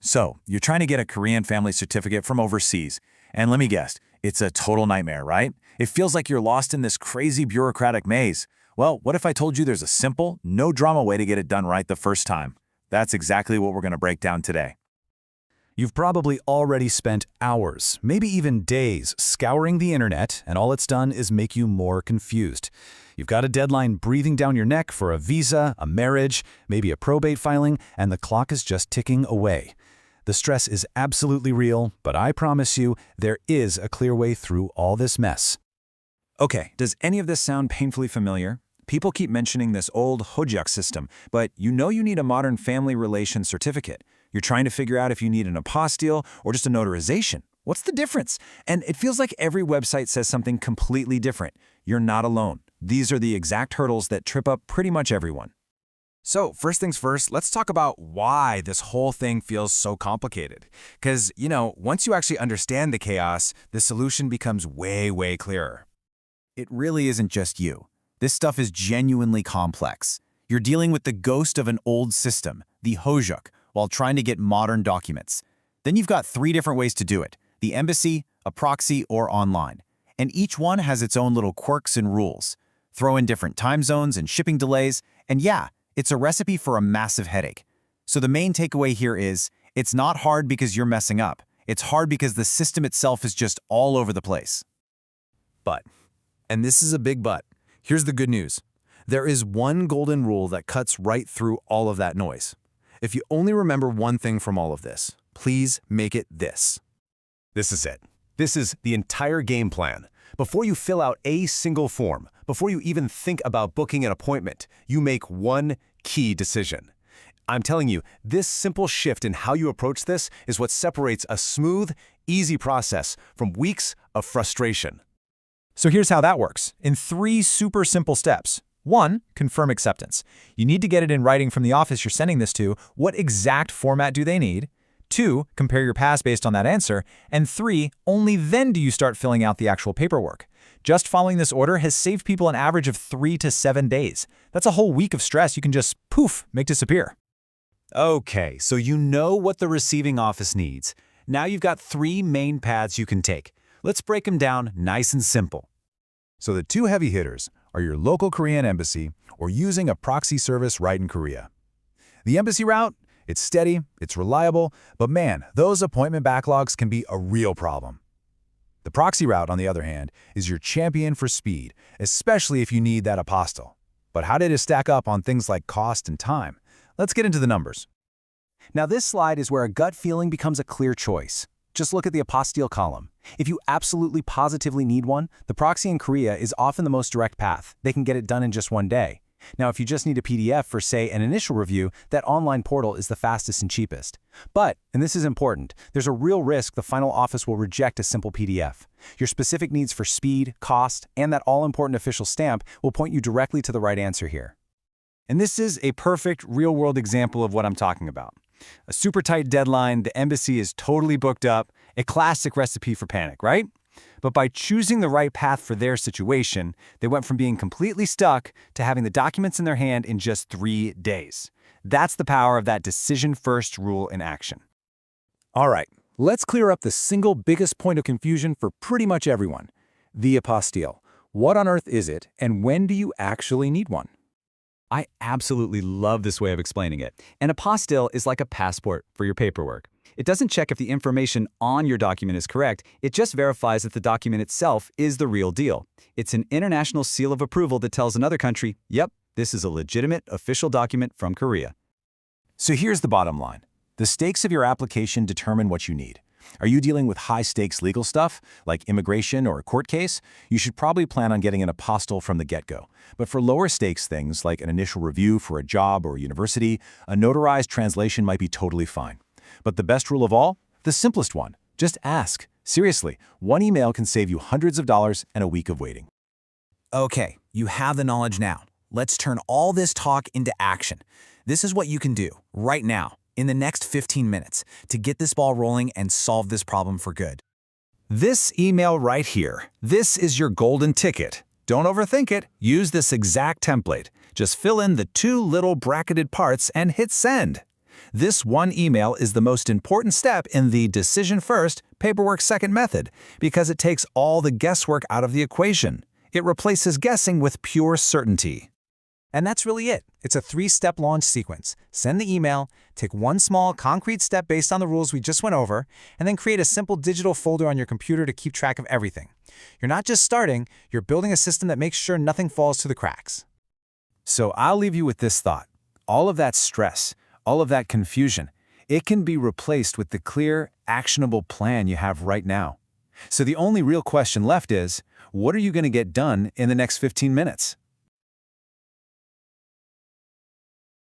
So, you're trying to get a Korean family certificate from overseas, and let me guess, it's a total nightmare, right? It feels like you're lost in this crazy bureaucratic maze. Well, what if I told you there's a simple, no-drama way to get it done right the first time? That's exactly what we're going to break down today. You've probably already spent hours, maybe even days, scouring the internet, and all it's done is make you more confused. You've got a deadline breathing down your neck for a visa, a marriage, maybe a probate filing, and the clock is just ticking away. The stress is absolutely real, but I promise you, there is a clear way through all this mess. Okay, does any of this sound painfully familiar? People keep mentioning this old hojak system, but you need a modern family relations certificate. You're trying to figure out if you need an apostille or just a notarization. What's the difference? And it feels like every website says something completely different. You're not alone. These are the exact hurdles that trip up pretty much everyone. So first things first, let's talk about why this whole thing feels so complicated. Because, once you actually understand the chaos, the solution becomes way, way clearer. It really isn't just you. This stuff is genuinely complex. You're dealing with the ghost of an old system, the hojak, while trying to get modern documents. Then you've got 3 different ways to do it: the embassy, a proxy, or online. And each one has its own little quirks and rules. Throw in different time zones and shipping delays, and yeah, it's a recipe for a massive headache. So the main takeaway here is, it's not hard because you're messing up. It's hard because the system itself is just all over the place. But, and this is a big but, here's the good news. There is one golden rule that cuts right through all of that noise. If you only remember one thing from all of this, please make it this. This is it. This is the entire game plan. Before you fill out a single form, before you even think about booking an appointment, you make one key decision. I'm telling you, this simple shift in how you approach this is what separates a smooth, easy process from weeks of frustration. So here's how that works, in 3 super simple steps. 1, confirm acceptance. You need to get it in writing from the office you're sending this to. What exact format do they need? 2, compare your past based on that answer. And 3, only then do you start filling out the actual paperwork. Just following this order has saved people an average of 3 to 7 days. That's a whole week of stress you can just, poof, make disappear. Okay, so you know what the receiving office needs. Now you've got 3 main paths you can take. Let's break them down nice and simple. So the 2 heavy hitters are your local Korean embassy or using a proxy service right in Korea. The embassy route, it's steady, it's reliable, but man, those appointment backlogs can be a real problem. The proxy route, on the other hand, is your champion for speed, especially if you need that apostille. But how did it stack up on things like cost and time? Let's get into the numbers. Now this slide is where a gut feeling becomes a clear choice. Just look at the apostille column. If you absolutely positively need one, the proxy in Korea is often the most direct path. They can get it done in just 1 day. Now, if you just need a PDF for, say, an initial review, that online portal is the fastest and cheapest. But, and this is important, there's a real risk the final office will reject a simple PDF. Your specific needs for speed, cost, and that all-important official stamp will point you directly to the right answer here. And this is a perfect, real-world example of what I'm talking about. A super tight deadline, the embassy is totally booked up, a classic recipe for panic, right? But by choosing the right path for their situation, they went from being completely stuck to having the documents in their hand in just 3 days. That's the power of that decision-first rule in action. All right, let's clear up the single biggest point of confusion for pretty much everyone: the apostille. What on earth is it, and when do you actually need one? I absolutely love this way of explaining it. An apostille is like a passport for your paperwork. It doesn't check if the information on your document is correct, it just verifies that the document itself is the real deal. It's an international seal of approval that tells another country, yep, this is a legitimate official document from Korea. So here's the bottom line. The stakes of your application determine what you need. Are you dealing with high-stakes legal stuff, like immigration or a court case? You should probably plan on getting an apostille from the get-go. But for lower-stakes things, like an initial review for a job or university, a notarized translation might be totally fine. But the best rule of all? The simplest one. Just ask. Seriously, 1 email can save you hundreds of dollars and a week of waiting. Okay, you have the knowledge now. Let's turn all this talk into action. This is what you can do right now, in the next 15 minutes, to get this ball rolling and solve this problem for good. This email right here, this is your golden ticket. Don't overthink it. Use this exact template. Just fill in the 2 little bracketed parts and hit send. This one email is the most important step in the decision first, paperwork second method because it takes all the guesswork out of the equation. It replaces guessing with pure certainty. And that's really it. It's a 3-step launch sequence. Send the email, take one small, concrete step based on the rules we just went over, and then create a simple digital folder on your computer to keep track of everything. You're not just starting, you're building a system that makes sure nothing falls through the cracks. So I'll leave you with this thought. All of that stress, all of that confusion, it can be replaced with the clear, actionable plan you have right now. So the only real question left is, what are you going to get done in the next 15 minutes?